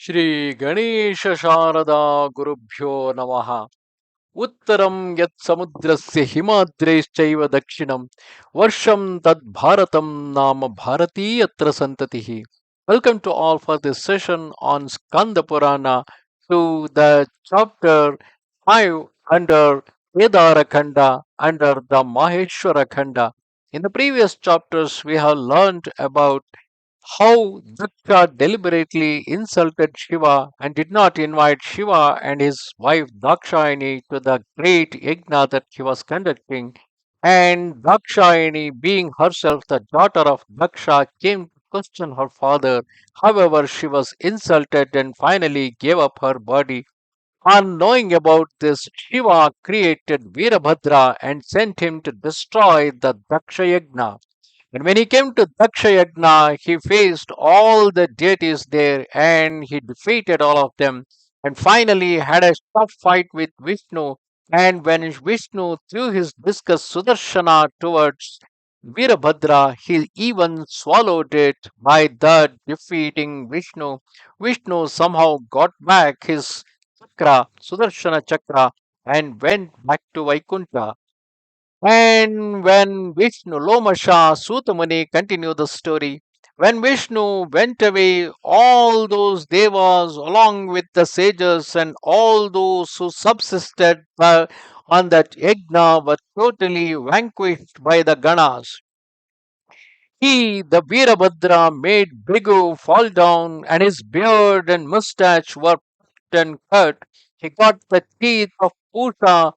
Shri Ganesha Sharada Gurubhyo Namaha. Uttaram yat samudrasya himadreschaiva dakshinam varsham tad bharatam nama bharati yatra santatihi. Welcome to all for this session on Skanda Purana to the chapter 5 under Kedar Khanda under the Maheshwara Khanda. In the previous chapters we have learned about how Daksha deliberately insulted Shiva and did not invite Shiva and his wife Dakshayani to the great yajna that he was conducting. And Dakshayani, being herself the daughter of Daksha, came to question her father. However, she was insulted and finally gave up her body. On knowing about this, Shiva created Veerabhadra and sent him to destroy the Daksha Yagna. And when he came to Daksha Yagna, he faced all the deities there and he defeated all of them and finally had a tough fight with Vishnu. And when Vishnu threw his discus Sudarshana towards Veerabhadra, he even swallowed it by that defeating Vishnu. Vishnu somehow got back his chakra, Sudarshana chakra, and went back to Vaikuntha. And when Vishnu, Lomasha, Sutamani continue the story. When Vishnu went away, all those devas, along with the sages and all those who subsisted on that yajna, were totally vanquished by the Ganas. He, the Veerabhadra, made Bhrigu fall down, and his beard and mustache were plucked and cut. He got the teeth of Pusha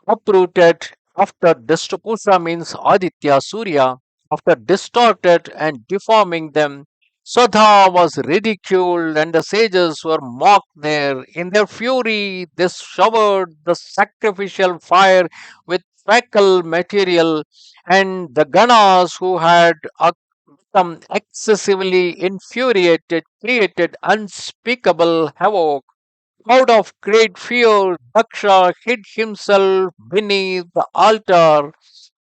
uprooted after Distopusha means Aditya Surya, after distorted and deforming them. Swadha was ridiculed and the sages were mocked there. In their fury, they showered the sacrificial fire with fecal material, and the Ganas who had become excessively infuriated created unspeakable havoc. Out of great fear, Daksha hid himself beneath the altar.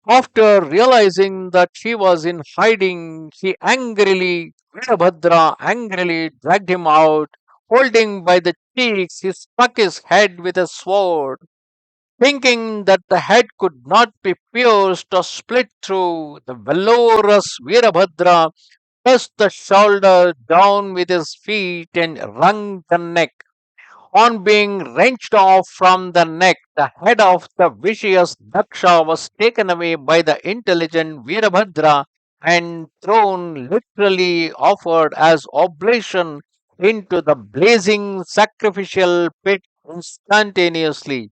After realizing that he was in hiding, Veerabhadra angrily dragged him out. Holding by the cheeks, he struck his head with a sword. Thinking that the head could not be pierced or split through, the valorous Veerabhadra pressed the shoulder down with his feet and wrung the neck. On being wrenched off from the neck, the head of the vicious Daksha was taken away by the intelligent Veerabhadra and thrown, literally offered as oblation, into the blazing sacrificial pit instantaneously.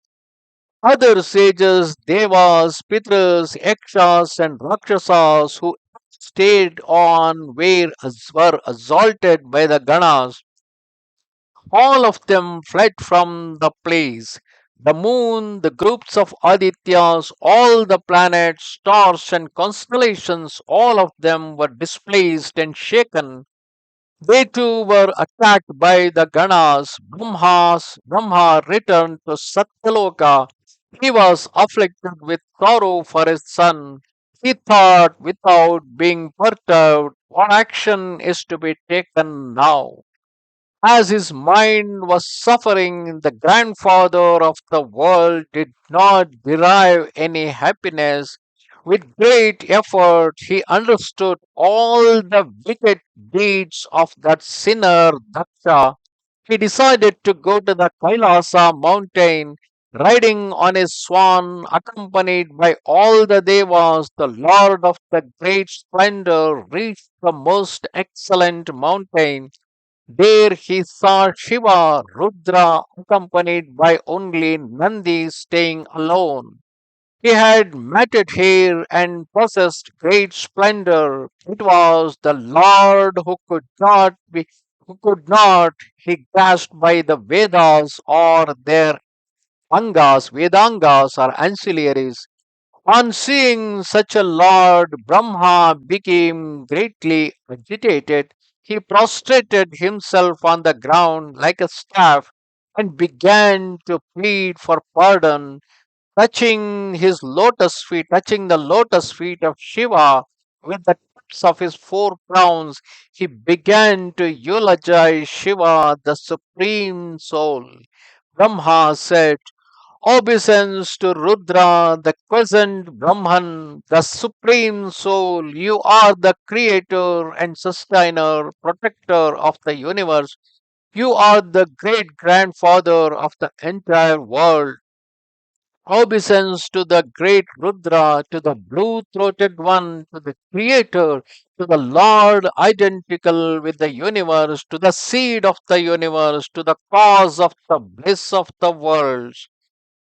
Other sages, devas, pitras, yakshas, and rakshasas who stayed on were assaulted by the Ganas. All of them fled from the place. The moon, the groups of Adityas, all the planets, stars, and constellations, all of them were displaced and shaken. They too were attacked by the Ganas. Brahma returned to Satyaloka. He was afflicted with sorrow for his son. He thought, without being perturbed, what action is to be taken now? As his mind was suffering, the grandfather of the world did not derive any happiness. With great effort, he understood all the wicked deeds of that sinner Daksha. He decided to go to the Kailasa mountain, riding on his swan, accompanied by all the devas. The Lord of the great splendor reached the most excellent mountain. There he saw Shiva, Rudra, accompanied by only Nandi staying alone. He had matted hair and possessed great splendor. It was the Lord who could not, he grasped by the Vedas or their Vedangas or ancillaries. On seeing such a lord, Brahma became greatly agitated. He prostrated himself on the ground like a staff and began to plead for pardon, touching the lotus feet of Shiva with the tips of his four crowns, he began to eulogize Shiva, the supreme soul. Brahma said, obeisance to Rudra, the quiescent Brahman, the supreme soul. You are the creator and sustainer, protector of the universe. You are the great grandfather of the entire world. Obeisance to the great Rudra, to the blue throated one, to the Creator, to the Lord identical with the universe, to the seed of the universe, to the cause of the bliss of the worlds.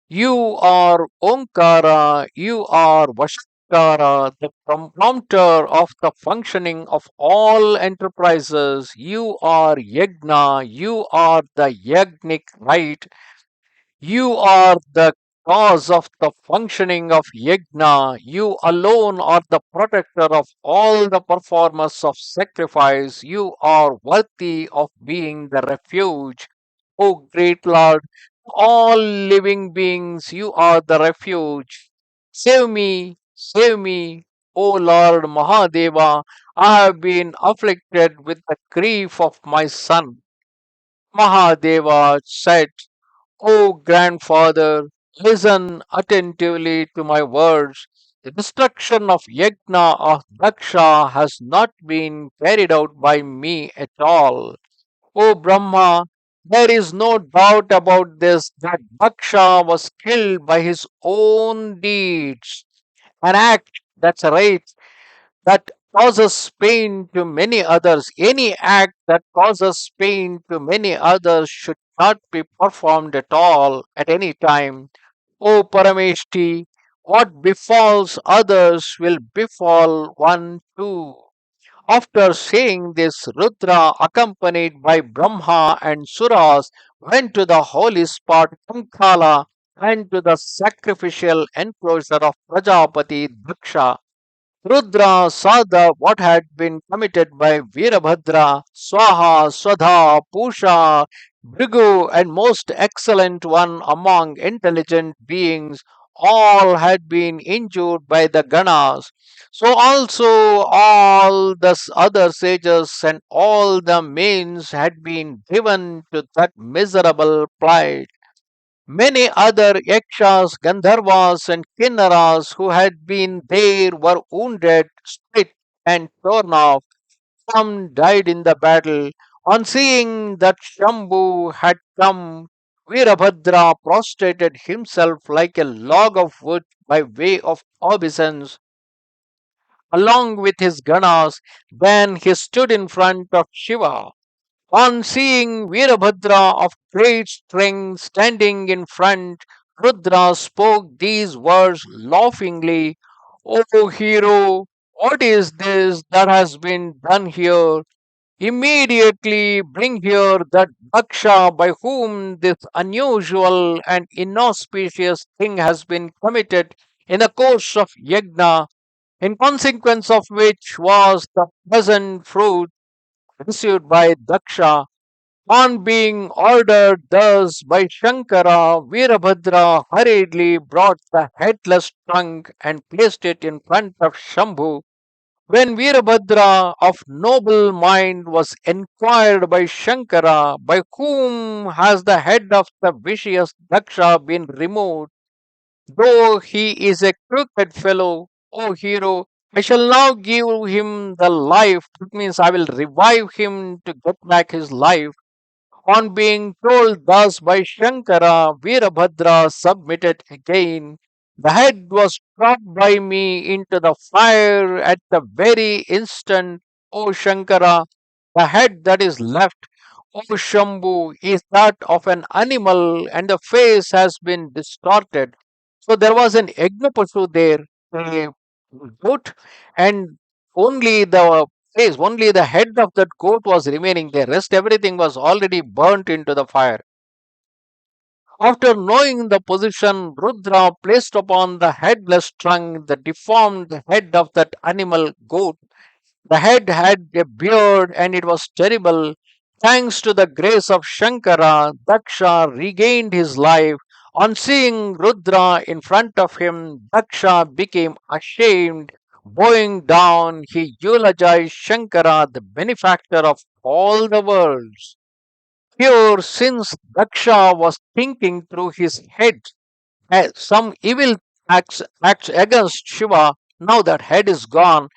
You are Omkara, you are Vashkara, the prompter of the functioning of all enterprises. You are Yagna, you are the Yagnic right. You are the cause of the functioning of Yagna. You alone are the protector of all the performers of sacrifice. You are worthy of being the refuge. O great Lord, all living beings, you are the refuge. Save me, O Lord Mahadeva. I have been afflicted with the grief of my son. Mahadeva said, O grandfather, listen attentively to my words. The destruction of Yagna of Daksha has not been carried out by me at all. O Brahma, there is no doubt about this that Daksha was killed by his own deeds. An act, that's right, that causes pain to many others. Any act that causes pain to many others should not be performed at all, at any time. O Parameshti, what befalls others will befall one too. After saying this, Rudra, accompanied by Brahma and Suras, went to the holy spot Kankala and to the sacrificial enclosure of Prajapati Daksha. Rudra saw what had been committed by Veerabhadra, Swaha, Swadha, Pusha, Bhrigu, and most excellent one among intelligent beings. All had been injured by the Ganas. So also all the other sages and all the mains had been driven to that miserable plight. Many other yakshas, Gandharvas, and Kinnaras who had been there were wounded, split, and torn off. Some died in the battle. On seeing that Shambhu had come, Veerabhadra prostrated himself like a log of wood by way of obeisance, along with his Ganas. Then he stood in front of Shiva. On seeing Veerabhadra of great strength standing in front, Rudra spoke these words laughingly. O hero, what is this that has been done here? Immediately bring here that Daksha by whom this unusual and inauspicious thing has been committed in the course of Yagna, in consequence of which was the pleasant fruit received by Daksha. On being ordered thus by Shankara, Veerabhadra hurriedly brought the headless trunk and placed it in front of Shambhu. When Veerabhadra of noble mind was inquired by Shankara, by whom has the head of the vicious Daksha been removed? Though he is a crooked fellow, O hero, I shall now give him the life. That means I will revive him to get back his life. On being told thus by Shankara, Veerabhadra submitted again. The head was dropped by me into the fire at the very instant, O Shankara. The head that is left, O Shambhu, is that of an animal, and the face has been distorted. So there was an Yajnapasu there, a goat, and only the face, only the head of that goat was remaining there. Rest everything was already burnt into the fire. After knowing the position, Rudra placed upon the headless trunk the deformed head of that animal goat. The head had a beard and it was terrible. Thanks to the grace of Shankara, Daksha regained his life. On seeing Rudra in front of him, Daksha became ashamed. Bowing down, he eulogized Shankara, the benefactor of all the worlds. Here, since Daksha was thinking through his head some evil acts against Shiva, now that head is gone,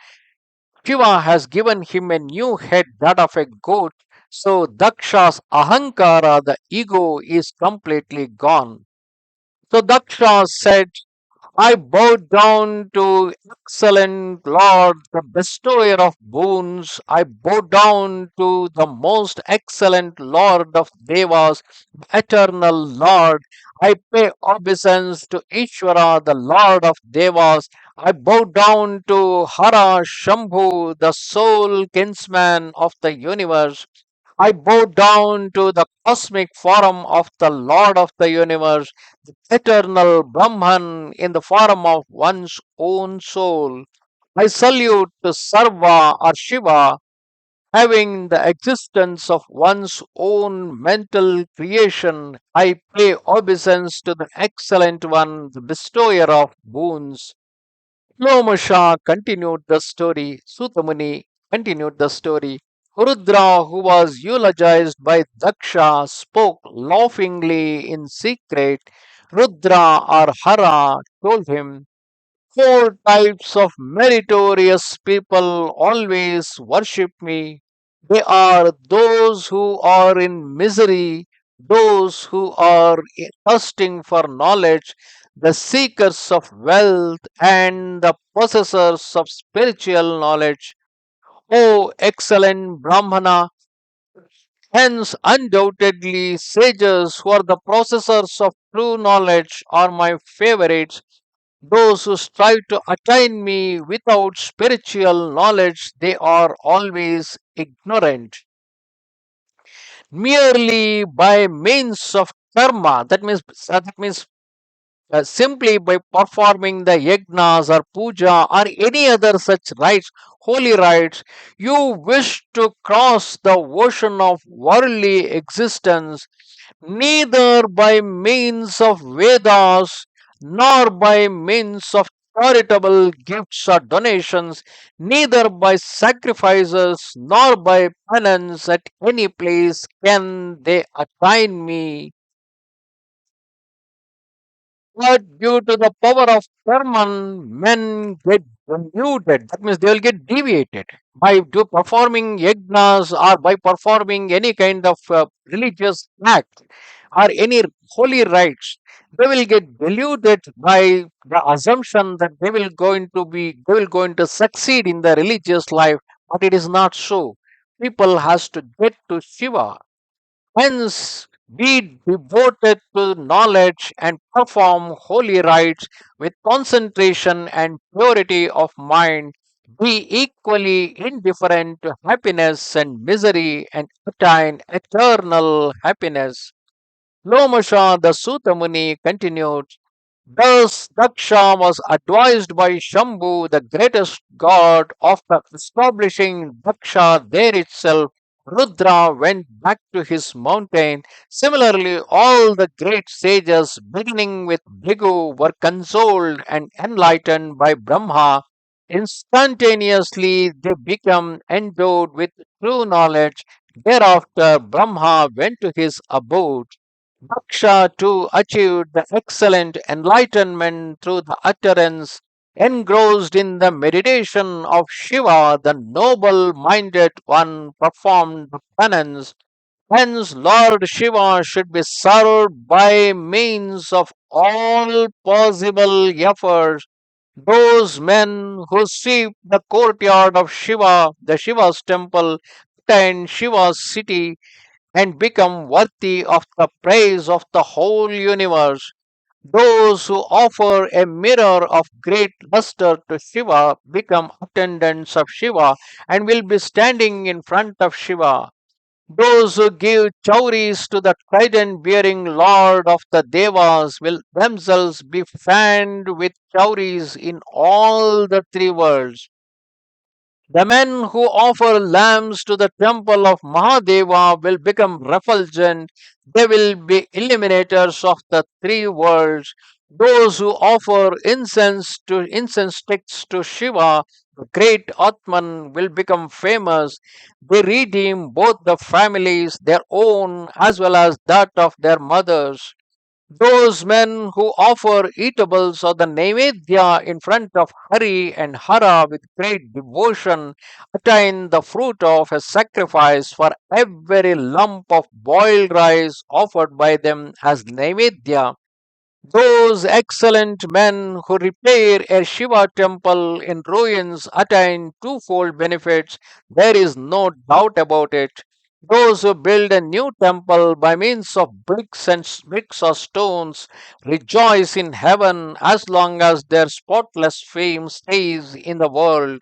Shiva has given him a new head, that of a goat. So Daksha's ahankara, the ego, is completely gone. So Daksha said, I bow down to excellent Lord, the bestower of boons. I bow down to the most excellent Lord of Devas, eternal Lord. I pay obeisance to Ishvara, the Lord of Devas. I bow down to Hara Shambhu, the sole kinsman of the universe. I bow down to the cosmic form of the Lord of the universe, the eternal Brahman in the form of one's own soul. I salute to Sarva or Shiva, having the existence of one's own mental creation. I pay obeisance to the excellent one, the bestower of boons. Lomasha continued the story. Sutamuni continued the story. Rudra, who was eulogized by Daksha, spoke laughingly in secret. Rudra or Hara told him, four types of meritorious people always worship me. They are those who are in misery, those who are thirsting for knowledge, the seekers of wealth, and the possessors of spiritual knowledge. O excellent Brahmana, hence undoubtedly sages who are the possessors of true knowledge are my favorites. Those who strive to attain me without spiritual knowledge, they are always ignorant. Merely by means of karma, that means simply by performing the yagnas or puja or any other such rites, holy rites, you wish to cross the ocean of worldly existence, neither by means of Vedas nor by means of charitable gifts or donations, neither by sacrifices nor by penance at any place can they attain me. But due to the power of karma, men get deluded. That means they will get deviated by performing yagnas or by performing any kind of religious act or any holy rites. They will get deluded by the assumption that they will going to succeed in the religious life, but it is not so. People has to get to Shiva. Hence, be devoted to knowledge and perform holy rites with concentration and purity of mind. Be equally indifferent to happiness and misery and attain eternal happiness. Lomasha the Sutamuni continued, thus Daksha was advised by Shambhu, the greatest god. After establishing Daksha there itself, Rudra went back to his mountain. Similarly, all the great sages, beginning with Bhrigu, were consoled and enlightened by Brahma. Instantaneously, they became endowed with true knowledge. Thereafter, Brahma went to his abode. Daksha too achieved the excellent enlightenment through the utterance, engrossed in the meditation of Shiva, the noble minded one performed the penance. Hence, Lord Shiva should be served by means of all possible efforts. Those men who sweep the courtyard of Shiva, the Shiva's temple, attain Shiva's city, and become worthy of the praise of the whole universe. Those who offer a mirror of great luster to Shiva become attendants of Shiva and will be standing in front of Shiva. Those who give chauris to the trident bearing Lord of the Devas will themselves be fanned with chauris in all the three worlds. The men who offer lambs to the temple of Mahadeva will become refulgent. They will be illuminators of the three worlds. Those who offer incense sticks to Shiva, the great Atman, will become famous. They redeem both the families, their own as well as that of their mothers. Those men who offer eatables or the Naivedya in front of Hari and Hara with great devotion attain the fruit of a sacrifice for every lump of boiled rice offered by them as Naivedya. Those excellent men who repair a Shiva temple in ruins attain twofold benefits. There is no doubt about it. Those who build a new temple by means of bricks or stones rejoice in heaven as long as their spotless fame stays in the world.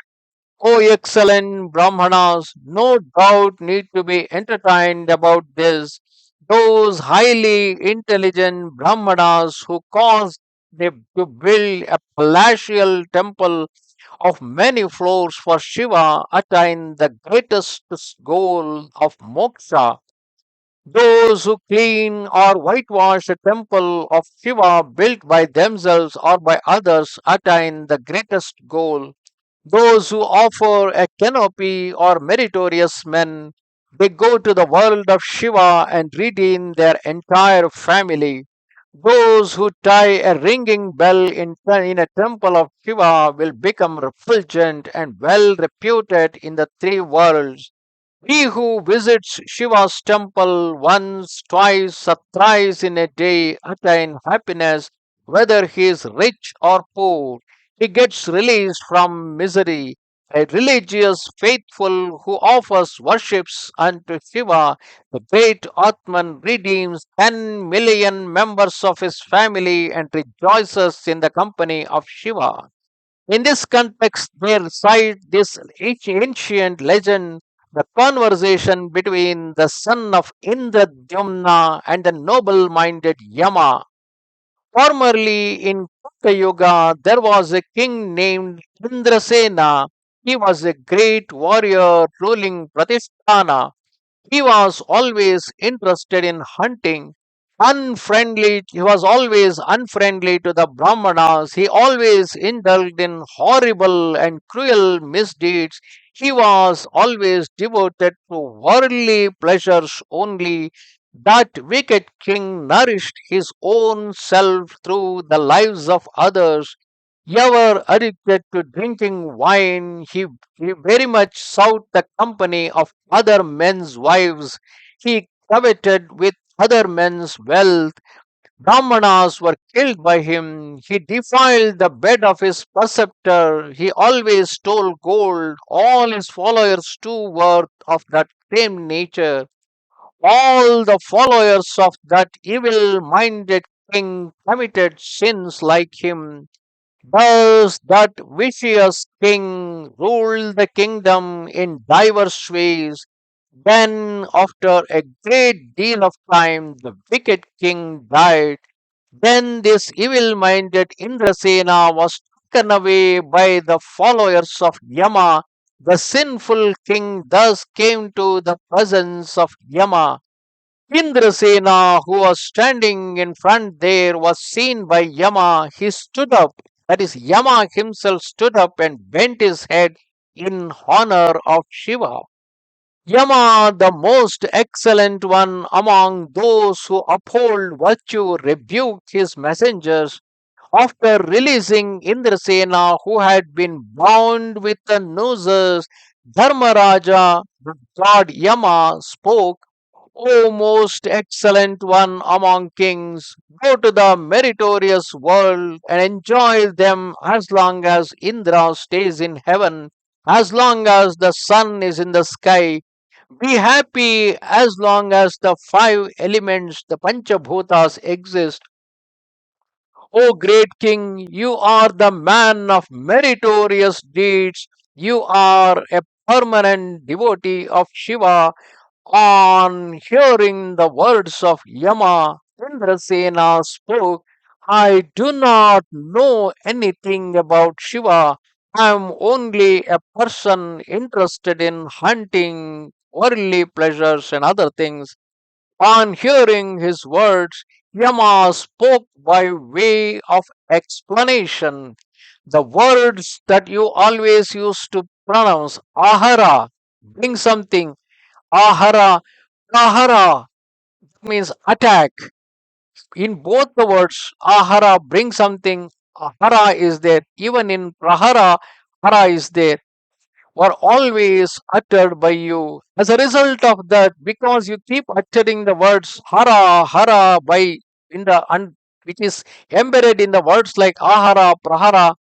O excellent Brahmanas, no doubt need to be entertained about this. Those highly intelligent Brahmanas who caused them to build a palatial temple of many floors for Shiva attain the greatest goal of moksha. Those who clean or whitewash a temple of Shiva built by themselves or by others attain the greatest goal. Those who offer a canopy or meritorious men, they go to the world of Shiva and redeem their entire family. Those who tie a ringing bell in a temple of Shiva will become refulgent and well reputed in the three worlds. He who visits Shiva's temple once, twice, or thrice in a day attain happiness, whether he is rich or poor. He gets released from misery. A religious faithful who offers worships unto Shiva, the great Atman, redeems 10 million members of his family and rejoices in the company of Shiva. In this context, they recite this ancient legend, the conversation between the son of Indradyumna and the noble minded Yama. Formerly in Kutta Yuga, there was a king named Indrasena. He was a great warrior ruling Pratisthana. He was always interested in hunting. He was always unfriendly to the Brahmanas. He always indulged in horrible and cruel misdeeds. He was always devoted to worldly pleasures only. That wicked king nourished his own self through the lives of others. Ever addicted to drinking wine, he very much sought the company of other men's wives. He coveted with other men's wealth. Brahmanas were killed by him. He defiled the bed of his preceptor. He always stole gold. All his followers too were of that same nature. All the followers of that evil minded king committed sins like him. Thus, that vicious king ruled the kingdom in diverse ways. Then, after a great deal of time, the wicked king died. Then, this evil minded Indrasena was taken away by the followers of Yama. The sinful king thus came to the presence of Yama. Indrasena, who was standing in front there, was seen by Yama. He stood up, that is, Yama himself stood up and bent his head in honor of Shiva. Yama, the most excellent one among those who uphold virtue, rebuked his messengers. After releasing Indrasena, who had been bound with the nooses, Dharmaraja, the god Yama, spoke. O most excellent one among kings, go to the meritorious world and enjoy them as long as Indra stays in heaven, as long as the sun is in the sky. Be happy as long as the five elements, the Panchabhutas, exist. O great king, you are the man of meritorious deeds. You are a permanent devotee of Shiva. On hearing the words of Yama, Indrasena spoke, I do not know anything about Shiva. I am only a person interested in hunting, worldly pleasures, and other things. On hearing his words, Yama spoke by way of explanation. The words that you always used to pronounce, ahara, bring something, ahara, prahara, means attack. In both the words, ahara, bring something, ahara is there. Even in prahara, hara is there, were always uttered by you. As a result of that, because you keep uttering the words hara, hara by in the which is embedded in the words like ahara, prahara.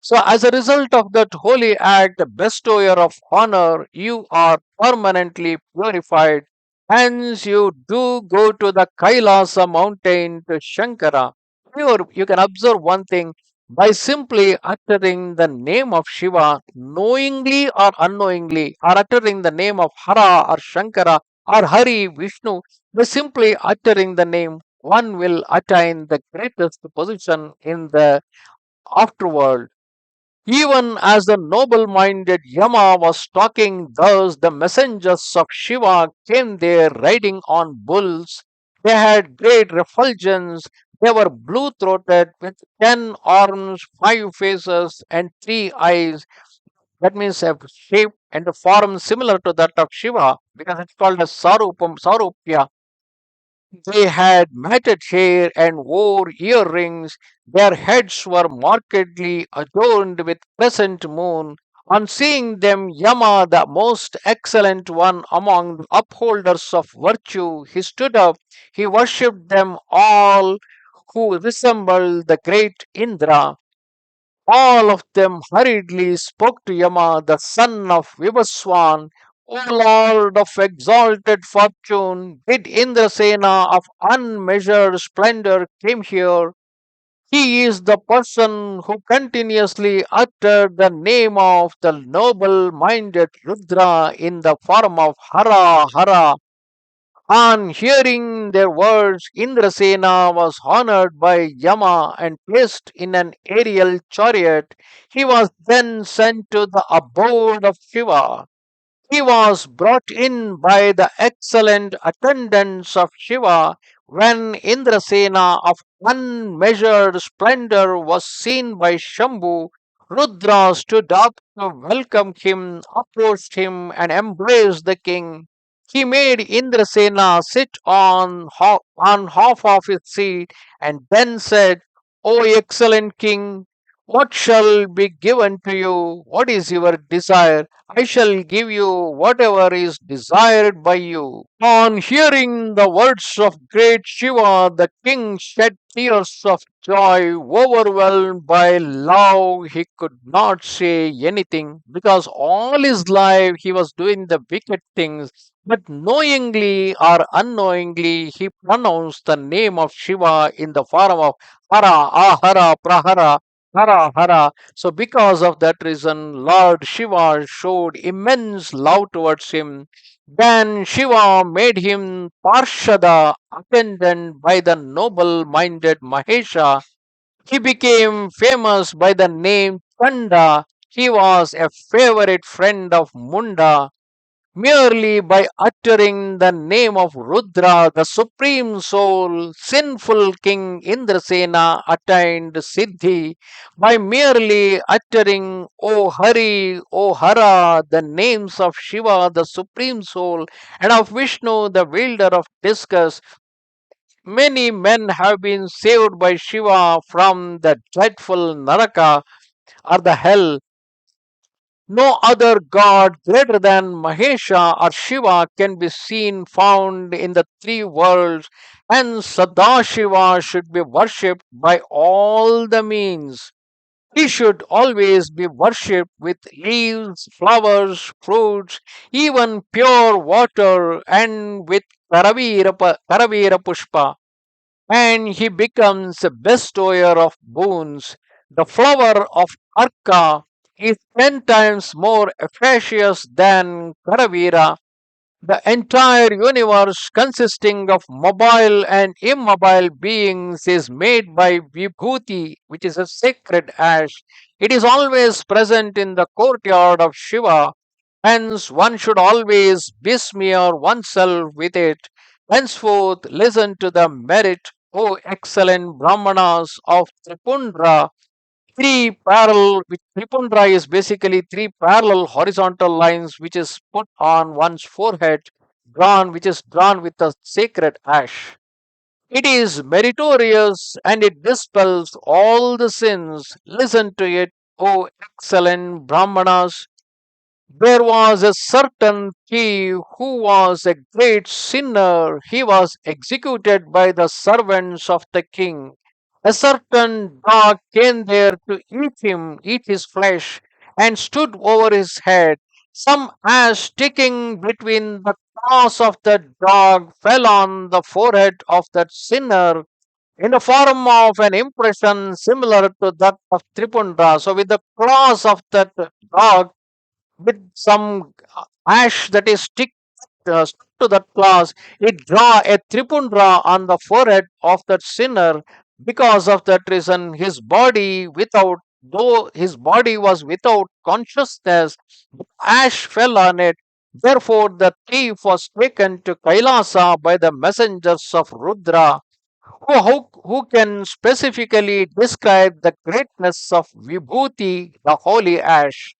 So, as a result of that holy act, the bestower of honor, you are permanently purified. Hence, you do go to the Kailasa mountain to Shankara. You can observe one thing by simply uttering the name of Shiva, knowingly or unknowingly, or uttering the name of Hara or Shankara or Hari, Vishnu, by simply uttering the name, one will attain the greatest position in the afterworld. Even as the noble minded Yama was talking thus, the messengers of Shiva came there riding on bulls. They had great refulgence. They were blue throated with 10 arms, 5 faces, and 3 eyes. That means a shape and a form similar to that of Shiva because it's called as Sarupya. They had matted hair and wore earrings. Their heads were markedly adorned with crescent moon. On seeing them, Yama, the most excellent one among the upholders of virtue, he stood up. He worshipped them all who resembled the great Indra. All of them hurriedly spoke to Yama, the son of Vivaswan. O Lord of exalted fortune, did Indrasena of unmeasured splendor came here? He is the person who continuously uttered the name of the noble minded Rudra in the form of Hara Hara. On hearing their words, Indrasena was honored by Yama and placed in an aerial chariot. He was then sent to the abode of Shiva. He was brought in by the excellent attendants of Shiva. When Indrasena of unmeasured splendor was seen by Shambhu, Rudra stood up to welcome him, approached him, and embraced the king. He made Indrasena sit on half of his seat and then said, O excellent king, what shall be given to you? What is your desire? I shall give you whatever is desired by you. On hearing the words of great Shiva, the king shed tears of joy. Overwhelmed by love, he could not say anything because all his life he was doing the wicked things. But knowingly or unknowingly, he pronounced the name of Shiva in the form of Hara, Ahara, Prahara, Hara, Hara. So, because of that reason, Lord Shiva showed immense love towards him. Then Shiva made him Parshada, attendant by the noble minded Mahesha. He became famous by the name Khanda. He was a favorite friend of Munda. Merely by uttering the name of Rudra, the supreme soul, sinful king Indrasena attained Siddhi. By merely uttering O Hari, O Hara, the names of Shiva, the supreme soul, and of Vishnu, the wielder of discus, many men have been saved by Shiva from the dreadful Naraka or the hell. No other god greater than Mahesha or Shiva can be seen found in the three worlds, and Sadashiva should be worshipped by all the means. He should always be worshipped with leaves, flowers, fruits, even pure water, and with Karavira Pushpa, and he becomes a bestower of boons. The flower of Arka is 10 times more efficacious than Karavira. The entire universe, consisting of mobile and immobile beings, is made by Vibhuti, which is a sacred ash. It is always present in the courtyard of Shiva. Hence, one should always besmear oneself with it. Henceforth, listen to the merit, O excellent Brahmanas of Tripundra, three parallel, which Tripundra is basically three parallel horizontal lines which is put on one's forehead, which is drawn with a sacred ash. It is meritorious and it dispels all the sins. Listen to it, O excellent Brahmanas. There was a certain thief who was a great sinner. He was executed by the servants of the king. A certain dog came there to eat his flesh, and stood over his head. Some ash sticking between the claws of the dog fell on the forehead of that sinner in the form of an impression similar to that of Tripundra. So, with the claws of that dog, with some ash that is stuck to that class, it draw a tripundra on the forehead of that sinner. Because of that reason, though his body was without consciousness, ash fell on it. Therefore, the thief was taken to Kailasa by the messengers of Rudra, who can specifically describe the greatness of Vibhuti, the holy ash.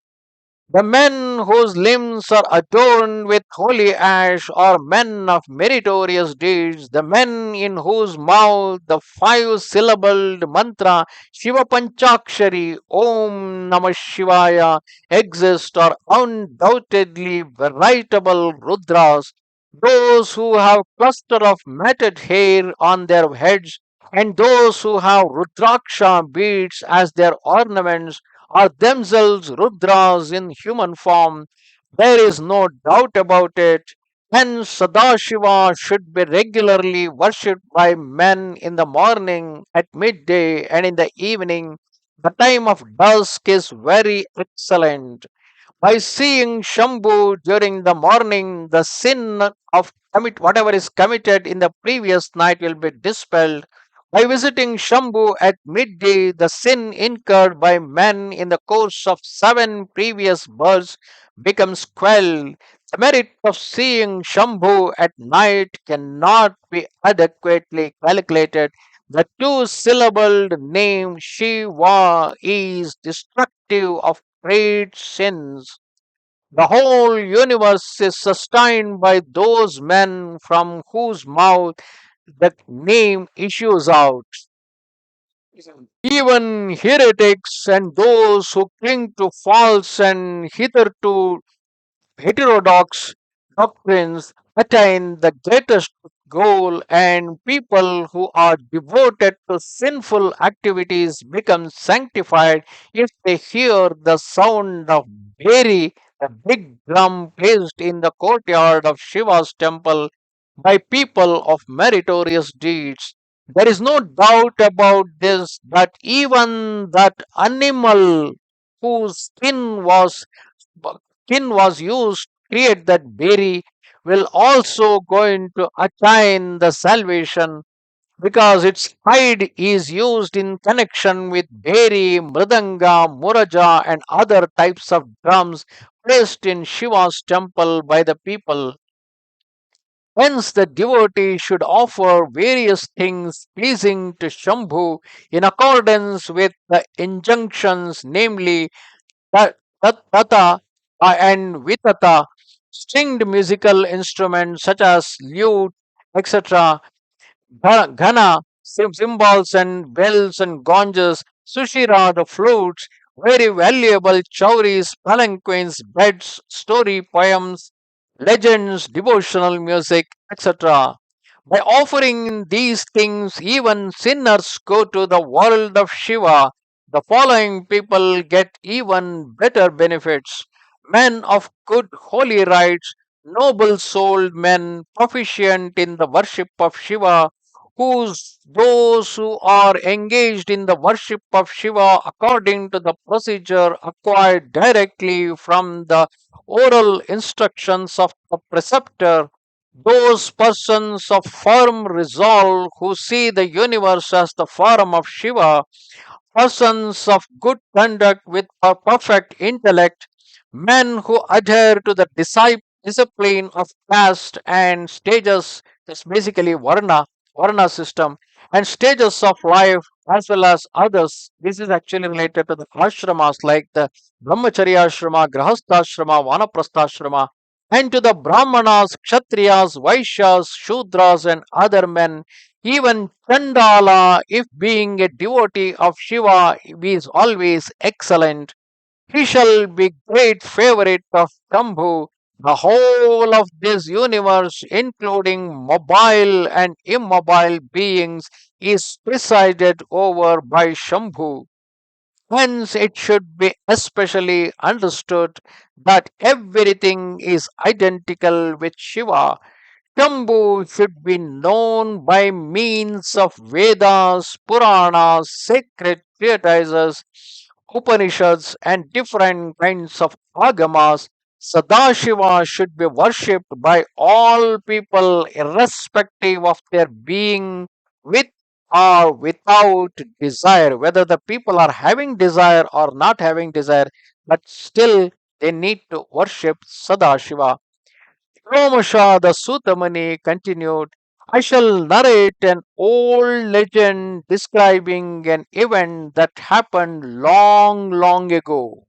The men whose limbs are adorned with holy ash are men of meritorious deeds. The men in whose mouth the five syllabled mantra Shiva Panchakshari Om Namah Shivaya exist are undoubtedly veritable Rudras. Those who have cluster of matted hair on their heads and those who have Rudraksha beads as their ornaments are themselves Rudras in human form. There is no doubt about it. Hence, Sadashiva should be regularly worshipped by men in the morning, at midday, and in the evening. The time of dusk is very excellent. By seeing Shambhu during the morning, the sin of whatever is committed in the previous night will be dispelled. By visiting Shambhu at midday, the sin incurred by men in the course of 7 previous births becomes quelled. The merit of seeing Shambhu at night cannot be adequately calculated. The two-syllabled name Shiva is destructive of great sins. The whole universe is sustained by those men from whose mouth the name issues out. Even heretics and those who cling to false and hitherto heterodox doctrines attain the greatest goal, and people who are devoted to sinful activities become sanctified if they hear the sound of Bheri, a big drum placed in the courtyard of Shiva's temple by people of meritorious deeds. There is no doubt about this that even that animal whose skin was used to create that berry will also going to attain the salvation because its hide is used in connection with berry, mridanga, muraja, and other types of drums placed in Shiva's temple by the people. Hence, the devotee should offer various things pleasing to Shambhu in accordance with the injunctions, namely Tata and Vitata, stringed musical instruments such as lute, etc., Ghana, cymbals and bells and gonjas, Sushira, the flutes, very valuable chowries, palanquins, beds, story poems, legends, devotional music, etc. By offering these things, even sinners go to the world of Shiva. The following people get even better benefits: men of good holy rites, noble souled men, proficient in the worship of Shiva, those who are engaged in the worship of Shiva according to the procedure acquired directly from the oral instructions of the preceptor, those persons of firm resolve who see the universe as the form of Shiva, persons of good conduct with a perfect intellect, men who adhere to the discipline of caste and stages, that's basically Varna system, and stages of life as well as others. This is actually related to the ashramas like the Brahmacharya ashrama, Grahastha ashrama, Vanaprastha ashrama, and to the Brahmanas, Kshatriyas, Vaishyas, Shudras, and other men. Even Chandala, if being a devotee of Shiva, is always excellent. He shall be great favorite of Shambhu. The whole of this universe, including mobile and immobile beings, is presided over by Shambhu. Hence, it should be especially understood that everything is identical with Shiva. Shambhu should be known by means of Vedas, Puranas, sacred treatises, Upanishads, and different kinds of agamas. Sadashiva should be worshipped by all people, irrespective of their being with or without desire, whether the people are having desire or not having desire, but still they need to worship Sadashiva. Romasha the Sutamani continued, I shall narrate an old legend describing an event that happened long, long ago.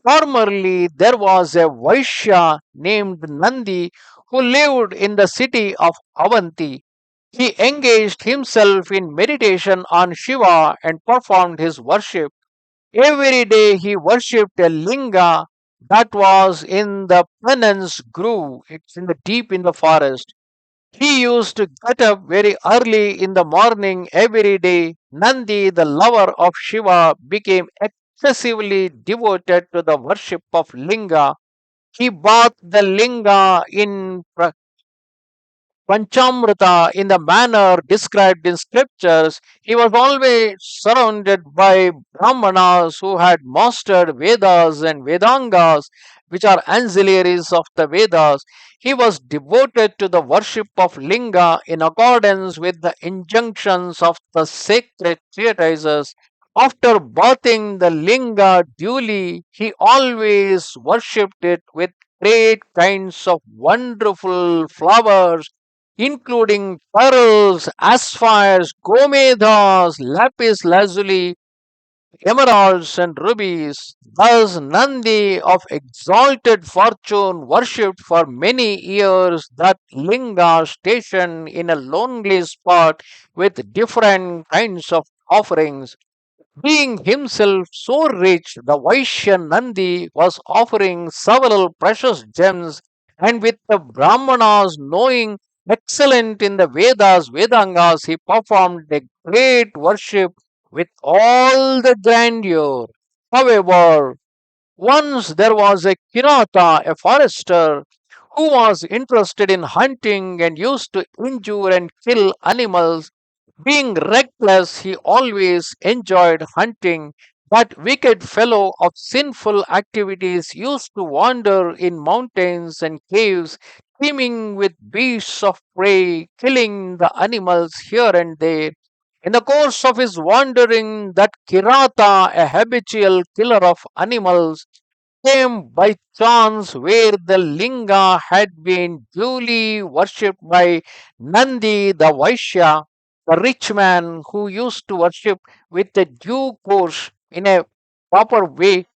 Formerly, there was a Vaishya named Nandi who lived in the city of Avanti. He engaged himself in meditation on Shiva and performed his worship. Every day he worshipped a linga that was in the penance grove. It's in the deep in the forest. He used to get up very early in the morning every day. Nandi, the lover of Shiva, became excessively devoted to the worship of linga. He bathed the linga in Panchamrita in the manner described in scriptures. He was always surrounded by Brahmanas who had mastered Vedas and Vedangas, which are ancillaries of the Vedas. He was devoted to the worship of Linga in accordance with the injunctions of the sacred treatises. After bathing the Linga duly, he always worshipped it with great kinds of wonderful flowers including pearls, sapphires, gomedas, lapis lazuli, emeralds, and rubies. Thus, Nandi of exalted fortune worshipped for many years that linga station in a lonely spot with different kinds of offerings. Being himself so rich, the Vaishya Nandi was offering several precious gems, and with the Brahmanas knowing excellent in the Vedas, Vedangas, he performed a great worship with all the grandeur. However, once there was a Kirata, a forester, who was interested in hunting and used to injure and kill animals. Being reckless, he always enjoyed hunting. That wicked fellow of sinful activities used to wander in mountains and caves, teeming with beasts of prey, killing the animals here and there. In the course of his wandering, that Kirata, a habitual killer of animals, came by chance where the linga had been duly worshipped by Nandi the Vaishya, the rich man who used to worship with a due course in a proper way.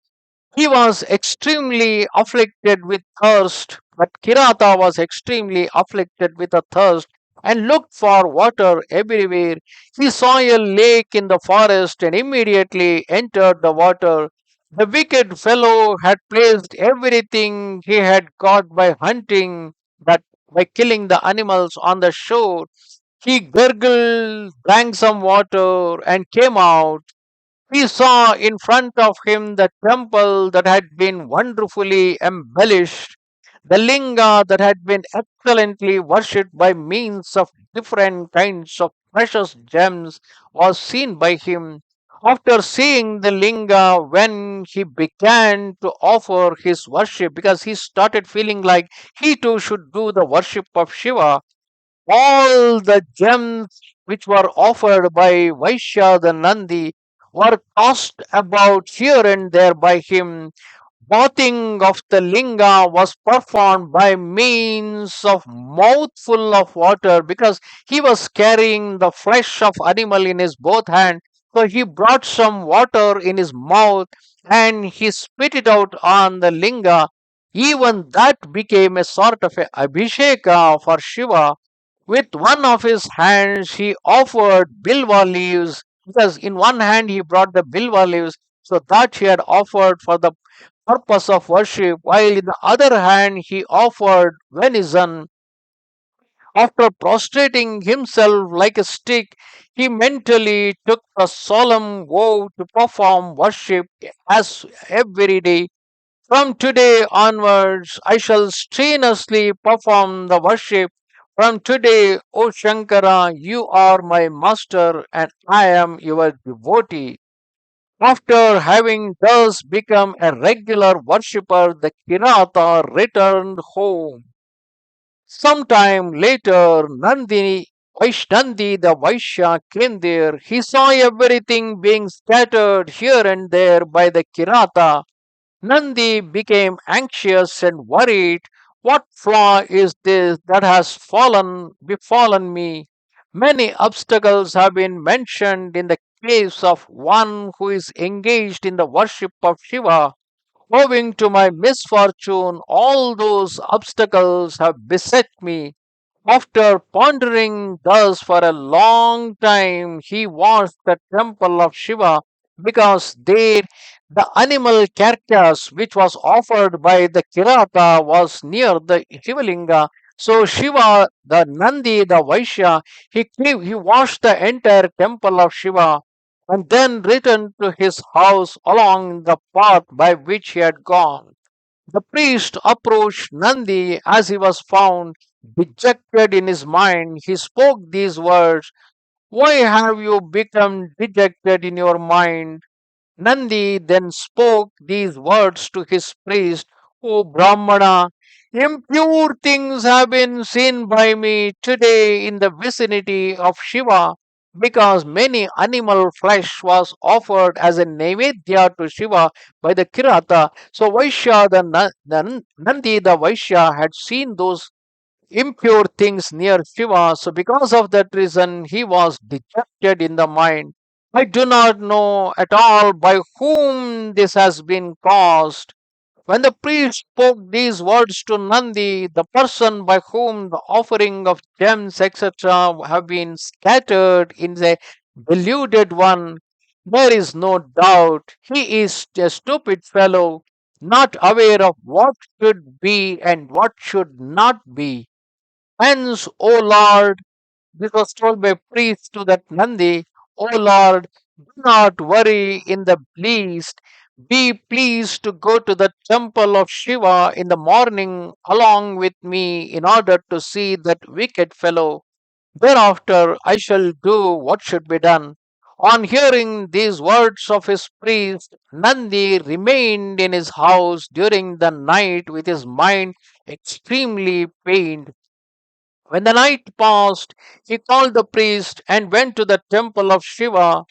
He was extremely afflicted with thirst, but Kirata was extremely afflicted with a thirst and looked for water everywhere. He saw a lake in the forest and immediately entered the water. The wicked fellow had placed everything he had got by hunting, that by killing the animals on the shore. He gurgled, drank some water, and came out. He saw in front of him the temple that had been wonderfully embellished, the linga that had been excellently worshipped by means of different kinds of precious gems was seen by him. After seeing the linga, when he began to offer his worship, because he started feeling like he too should do the worship of Shiva, all the gems which were offered by Vaishya the Nandi were tossed about here and there by him. Bathing of the linga was performed by means of mouthful of water because he was carrying the flesh of animal in his both hands. So he brought some water in his mouth and he spit it out on the linga. Even that became a sort of a abhisheka for Shiva. With one of his hands he offered bilva leaves because in one hand he brought the bilva leaves, so that he had offered for the purpose of worship, while in the other hand he offered venison. After prostrating himself like a stick, he mentally took a solemn vow to perform worship as every day. From today onwards, I shall strenuously perform the worship. From today, O Shankara, you are my master and I am your devotee. After having thus become a regular worshipper, the Kirata returned home. Sometime later, Nandi the Vaishya came there. He saw everything being scattered here and there by the Kirata. Nandi became anxious and worried. What flaw is this that has befallen me? Many obstacles have been mentioned in the case of one who is engaged in the worship of Shiva. Owing to my misfortune, all those obstacles have beset me. After pondering thus for a long time, he watched the temple of Shiva because there the animal carcass which was offered by the Kirata was near the Shivalinga. So Shiva, the Nandi, the Vaishya, he washed the entire temple of Shiva and then returned to his house along the path by which he had gone. The priest approached Nandi as he was found dejected in his mind. He spoke these words: Why have you become dejected in your mind? Nandi then spoke these words to his priest: O Brahmana, impure things have been seen by me today in the vicinity of Shiva, because many animal flesh was offered as a Naivedya to Shiva by the Kirata. So Vaishya, the Nandi, the Vaishya, had seen those impure things near Shiva. So, because of that reason, he was dejected in the mind. I do not know at all by whom this has been caused. When the priest spoke these words to Nandi, the person by whom the offering of gems, etc., have been scattered in the deluded one, there is no doubt he is a stupid fellow, not aware of what should be and what should not be. Hence, O Lord, this was told by priest to that Nandi, O Lord, do not worry in the least. Be pleased to go to the temple of Shiva in the morning along with me in order to see that wicked fellow. Thereafter I shall do what should be done. On hearing these words of his priest, Nandi remained in his house during the night with his mind extremely pained. When the night passed, he called the priest and went to the temple of Shiva.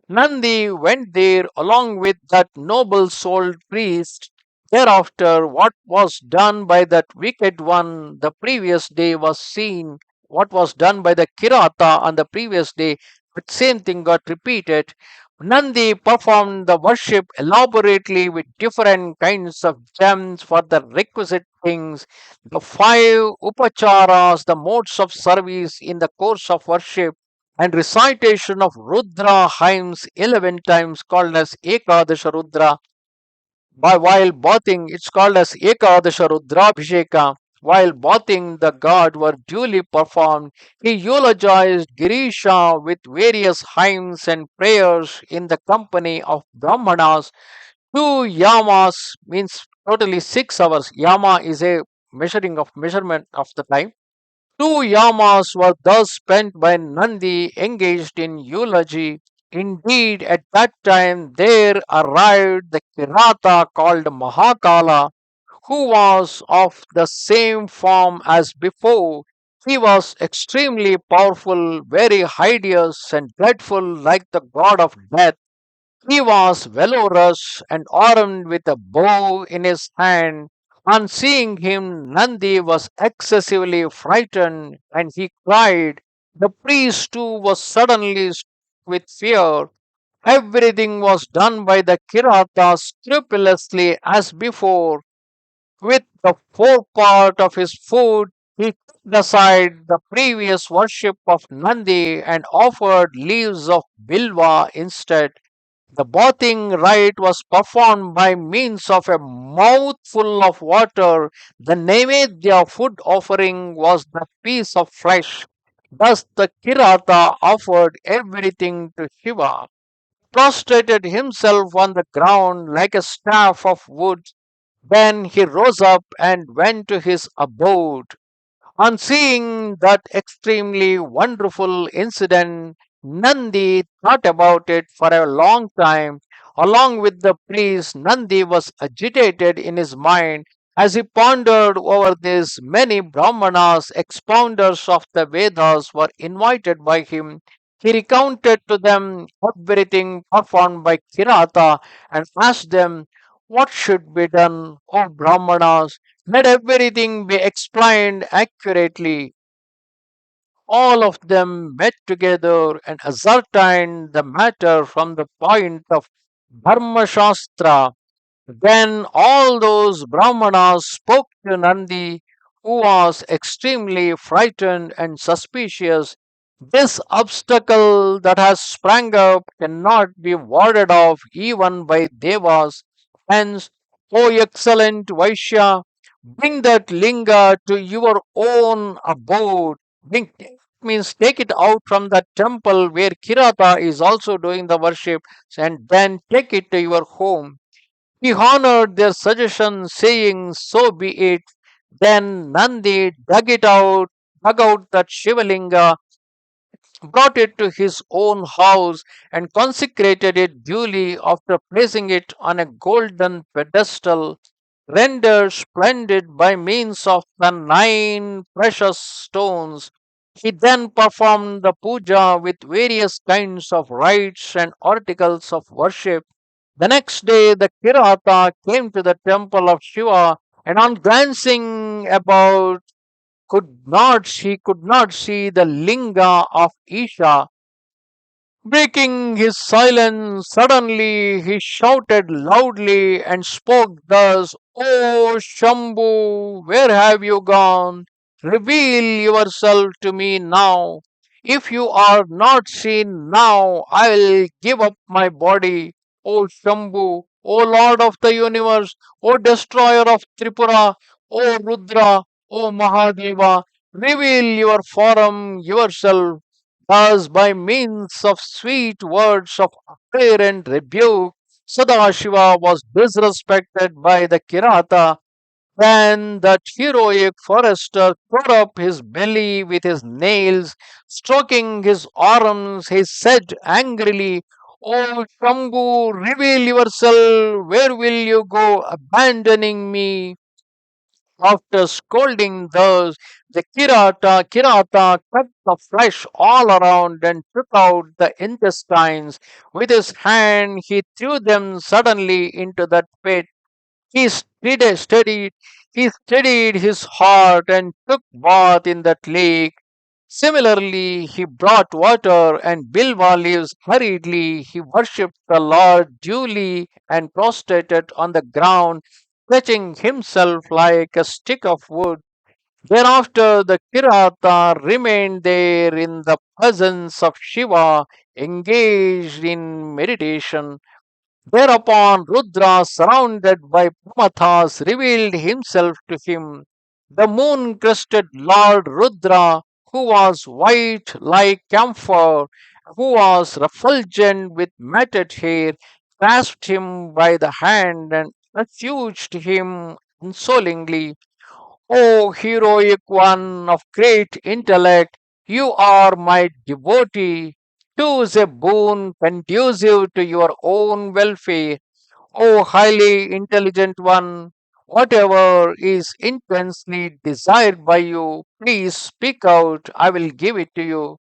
Nandi went there along with that noble souled priest. Thereafter, what was done by that wicked one the previous day was seen. What was done by the Kirata on the previous day, the same thing got repeated. Nandi performed the worship elaborately with different kinds of gems for the requisite things. The five upacharas, the modes of service in the course of worship, and recitation of Rudra hymns 11 times called as Ekadasha Rudra. While bathing, it's called as Ekadasha Rudrabhisheka. While bathing, the god were duly performed. He eulogized Girisha with various hymns and prayers in the company of Brahmanas. 2 yamas means totally 6 hours. Yama is a measurement of the time. 2 yamas were thus spent by Nandi engaged in eulogy. Indeed, at that time there arrived the Kirata called Mahakala, who was of the same form as before. He was extremely powerful, very hideous, and dreadful, like the god of death. He was valorous and armed with a bow in his hand. On seeing him, Nandi was excessively frightened and he cried. The priest too was suddenly struck with fear. Everything was done by the Kirata scrupulously as before. With the forepart of his foot, he took aside the previous worship of Nandi and offered leaves of Bilva instead. The bathing rite was performed by means of a mouthful of water. The Naivedya food offering was the piece of flesh. Thus the Kirata offered everything to Shiva, prostrated himself on the ground like a staff of wood. Then he rose up and went to his abode. On seeing that extremely wonderful incident, Nandi thought about it for a long time. Along with the priest, Nandi was agitated in his mind as he pondered over this. Many Brahmanas, expounders of the Vedas, were invited by him. He recounted to them everything performed by Kirata and asked them, "What should be done, O Brahmanas? Let everything be explained accurately." All of them met together and ascertained the matter from the point of Dharma Shastra. Then all those Brahmanas spoke to Nandi, who was extremely frightened and suspicious. "This obstacle that has sprang up cannot be warded off even by Devas. Hence, O excellent Vaishya, bring that linga to your own abode. Bring, means take it out from the temple where Kirata is also doing the worship, and then take it to your home." He honored their suggestion, saying, "So be it." Then Nandi dug out that Shivalinga, brought it to his own house, and consecrated it duly after placing it on a golden pedestal, rendered splendid by means of the 9 precious stones. He then performed the puja with various kinds of rites and articles of worship. The next day, the Kirata came to the temple of Shiva, and on glancing about, could not see the linga of Isha. Breaking his silence, suddenly he shouted loudly and spoke thus: "O Shambhu, where have you gone? Reveal yourself to me now. If you are not seen now, I will give up my body. O Shambhu, O Lord of the universe, O destroyer of Tripura, O Rudra, O Mahadeva, reveal your form yourself." Thus, by means of sweet words of apparent rebuke, Sadashiva was disrespected by the Kirata. When that heroic forester tore up his belly with his nails, stroking his arms, he said angrily, "O Shambhu, reveal yourself. Where will you go, abandoning me?" After scolding thus, the Kirata cut the flesh all around and took out the intestines. With his hand, he threw them suddenly into that pit. He steadied his heart and took bath in that lake. Similarly, he brought water and bilva leaves hurriedly. He worshipped the Lord duly and prostrated on the ground, stretching himself like a stick of wood. Thereafter, the Kirata remained there in the presence of Shiva, engaged in meditation. Thereupon Rudra, surrounded by Pramathas, revealed himself to him. The moon crested Lord Rudra, who was white like camphor, who was refulgent with matted hair, grasped him by the hand and accused him consolingly. "O heroic one of great intellect, you are my devotee. Choose a boon conducive to your own welfare. O highly intelligent one, whatever is intensely desired by you, please speak out. I will give it to you."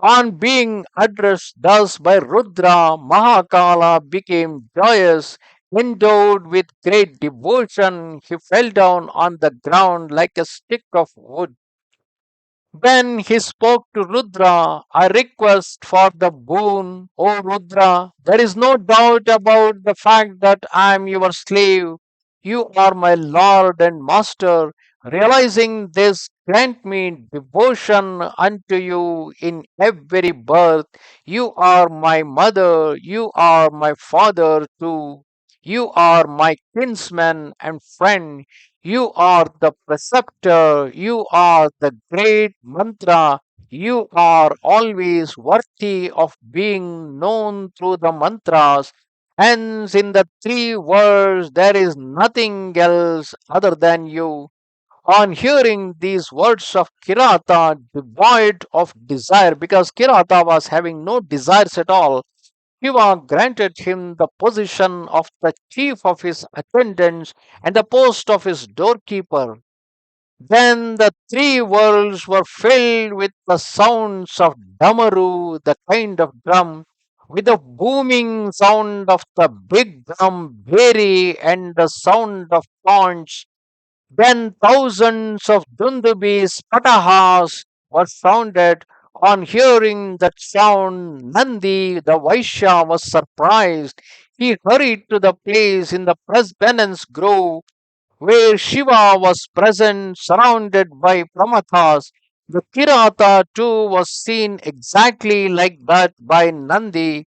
On being addressed thus by Rudra, Mahakala became joyous. Endowed with great devotion, he fell down on the ground like a stick of wood. Then he spoke to Rudra, I request for the boon, O Rudra. There is no doubt about the fact that I am your slave. You are my lord and master. Realizing this, grant me devotion unto you in every birth. You are my mother, you are my father too. You are my kinsman and friend. You are the preceptor, you are the great mantra, you are always worthy of being known through the mantras. Hence, in the three words, there is nothing else other than you. On hearing these words of Kirata, devoid of desire, because Kirata was having no desires at all, Shiva granted him the position of the chief of his attendants and the post of his doorkeeper. Then the three worlds were filled with the sounds of damaru, the kind of drum, with the booming sound of the big drum, bheri, and the sound of conch. Then thousands of dundubis, patahas were sounded. On hearing that sound, Nandi, the Vaishya, was surprised. He hurried to the place in the Presbenence Grove where Shiva was present, surrounded by Pramathas. The Kirata too was seen exactly like that by Nandi.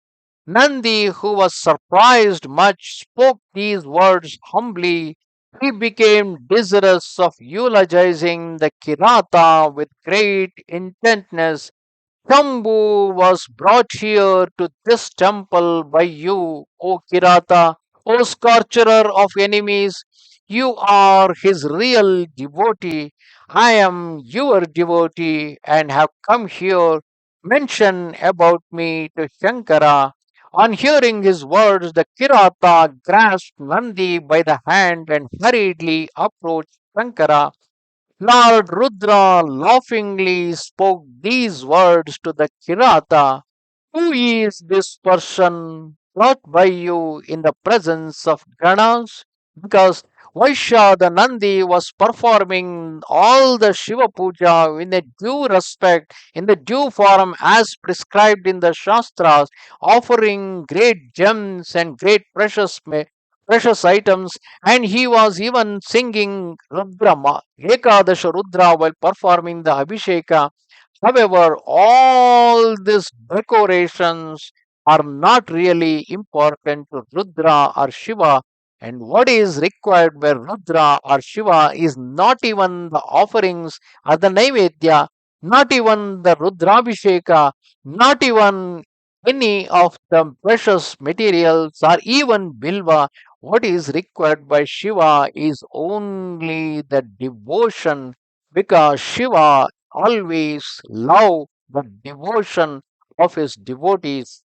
Nandi, who was surprised much, spoke these words humbly. He became desirous of eulogizing the Kirata with great intentness. Shambhu was brought here to this temple by you, O Kirata, O scorcher of enemies. You are his real devotee. I am your devotee and have come here. Mention about me to Shankara. On hearing his words, the Kirata grasped Nandi by the hand and hurriedly approached Shankara. Lord Rudra laughingly spoke these words to the Kirata. Who is this person brought by you in the presence of Ganas? Because Vaishya the Nandi was performing all the Shiva Puja in a due respect, in the due form as prescribed in the Shastras, offering great gems and great precious items, and he was even singing Ekadasha Rudra while performing the Abhisheka. However, all these decorations are not really important to Rudra or Shiva, and what is required by Rudra or Shiva is not even the offerings or the Naivedya, not even the Rudrabhisheka, not even any of the precious materials or even Bilva. What is required by Shiva is only the devotion, because Shiva always love the devotion of his devotees.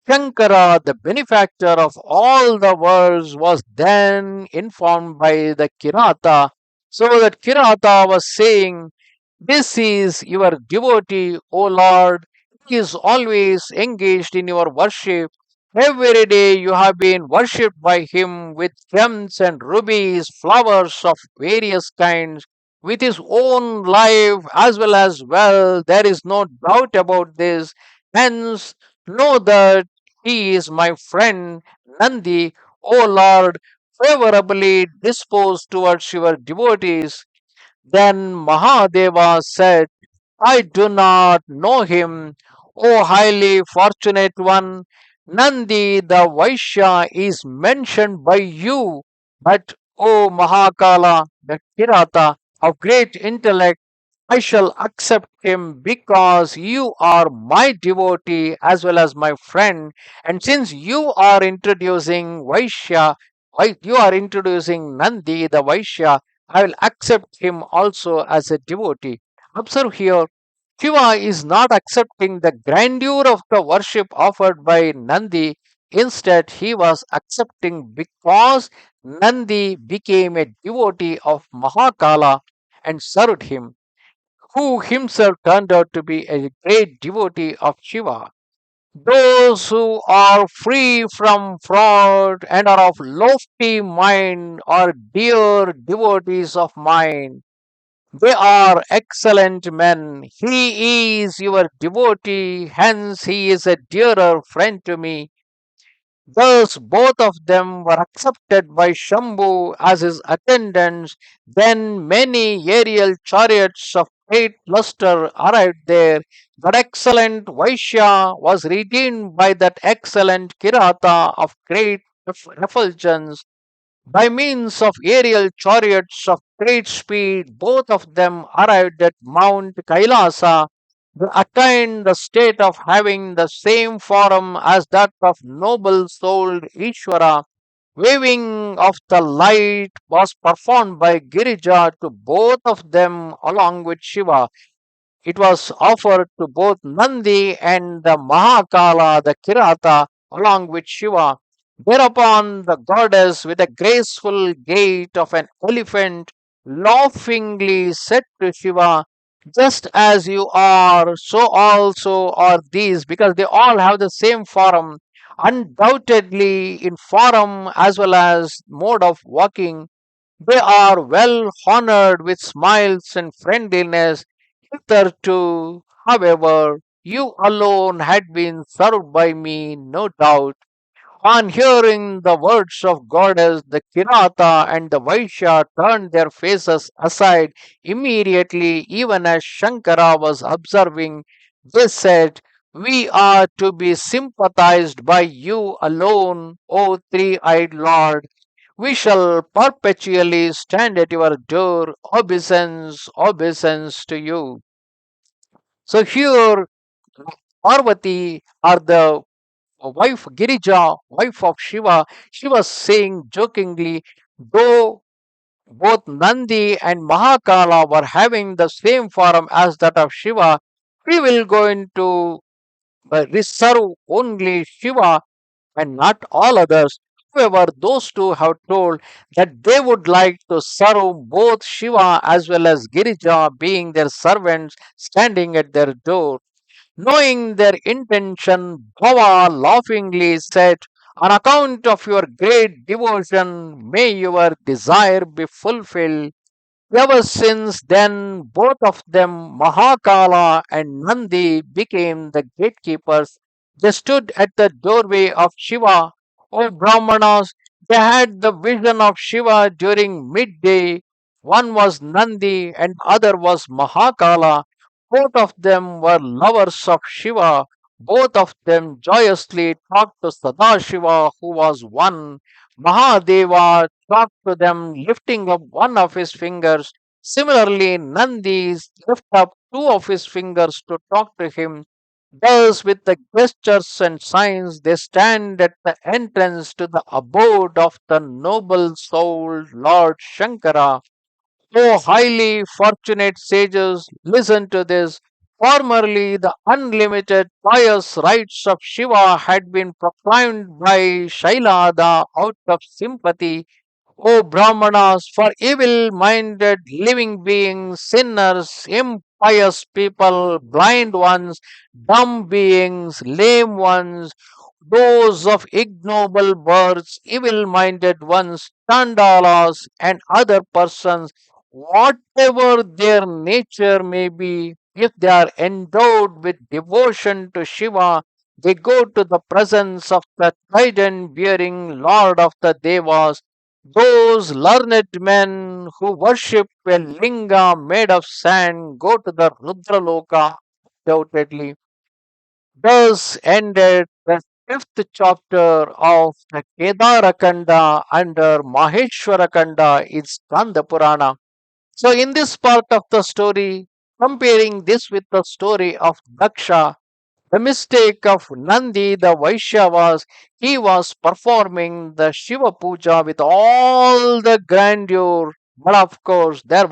Shankara, the benefactor of all the worlds, was then informed by the Kirata. So that Kirata was saying, this is your devotee, O Lord. He is always engaged in your worship. Every day you have been worshipped by him with gems and rubies, flowers of various kinds, with his own life as well as well. There is no doubt about this. Hence, know that he is my friend Nandi, O Lord, favorably disposed towards your devotees. Then Mahadeva said, I do not know him. O highly fortunate one, Nandi the Vaishya is mentioned by you, but O Mahakala, the Kirata of great intellect, I shall accept him because you are my devotee as well as my friend. And since you are introducing Vaishya, you are introducing Nandi the Vaishya, I will accept him also as a devotee. Observe here, Shiva is not accepting the grandeur of the worship offered by Nandi. Instead, he was accepting because Nandi became a devotee of Mahakala and served him. who himself turned out to be a great devotee of Shiva. Those who are free from fraud and are of lofty mind are dear devotees of mine. They are excellent men. He is your devotee, hence he is a dearer friend to me. Thus both of them were accepted by Shambhu as his attendants. Then many aerial chariots of great luster arrived there. That excellent Vaishya was redeemed by that excellent Kirata of great effulgence. By means of aerial chariots of great speed, both of them arrived at Mount Kailasa. They attained the state of having the same form as that of noble souled Ishvara. Waving of the light was performed by Girija to both of them along with Shiva. It was offered to both Nandi and the Mahakala, the Kirata, along with Shiva. Thereupon the goddess, with a graceful gait of an elephant, laughingly said to Shiva, just as you are, so also are these, because they all have the same form, undoubtedly in form as well as mode of walking. They are well honored with smiles and friendliness. Hitherto, however, you alone had been served by me, no doubt. On hearing the words of goddess, the Kirata and the Vaishya turned their faces aside immediately, even as Shankara was observing. They said, we are to be sympathized by you alone, O three-eyed Lord. We shall perpetually stand at your door, obeisance, obeisance to you. So here, Parvati are the wife Girija, wife of Shiva. She was saying jokingly, though both Nandi and Mahakala were having the same form as that of Shiva, we will going to reserve only Shiva and not all others. However, those two have told that they would like to serve both Shiva as well as Girija, being their servants standing at their door. Knowing their intention, Bhava laughingly said, on account of your great devotion, may your desire be fulfilled. Ever since then, both of them, Mahakala and Nandi, became the gatekeepers. They stood at the doorway of Shiva. O Brahmanas, they had the vision of Shiva during midday. One was Nandi and other was Mahakala. Both of them were lovers of Shiva. Both of them joyously talked to Sadashiva, who was one. Mahadeva talked to them, lifting up one of his fingers. Similarly, Nandi lift up two of his fingers to talk to him. Thus, with the gestures and signs, they stand at the entrance to the abode of the noble souled Lord Shankara. O highly fortunate sages, listen to this. Formerly, the unlimited pious rites of Shiva had been proclaimed by Shailada out of sympathy. O Brahmanas, for evil minded living beings, sinners, impious people, blind ones, dumb beings, lame ones, those of ignoble births, evil minded ones, chandalas, and other persons, whatever their nature may be, if they are endowed with devotion to Shiva, they go to the presence of the trident bearing Lord of the Devas. Those learned men who worship a linga made of sand go to the Rudraloka, undoubtedly. Thus ended the fifth chapter of the Kedara Khanda under Maheshwara Khanda in Skanda Purana. So, in this part of the story, comparing this with the story of Daksha, the mistake of Nandi the Vaishya was he was performing the Shiva Puja with all the grandeur, but of course there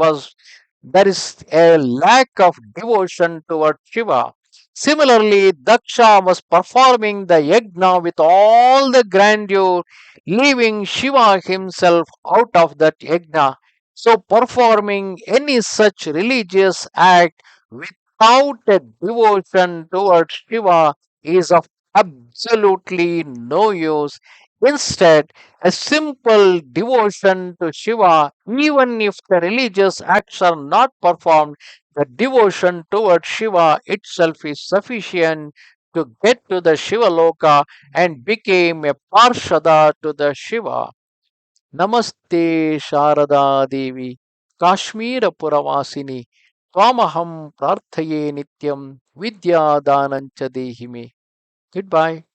is a lack of devotion toward Shiva. Similarly, Daksha was performing the yajna with all the grandeur, leaving Shiva himself out of that yajna. So, performing any such religious act without a devotion towards Shiva is of absolutely no use. Instead, a simple devotion to Shiva, even if the religious acts are not performed, the devotion towards Shiva itself is sufficient to get to the Shiva Loka and became a Parshada to the Shiva. नमस्ते शारदा देवी काश्मीरपुरवासिनी त्वामहं प्रार्थये नित्यं विद्यादानं च देहि मे. Goodbye.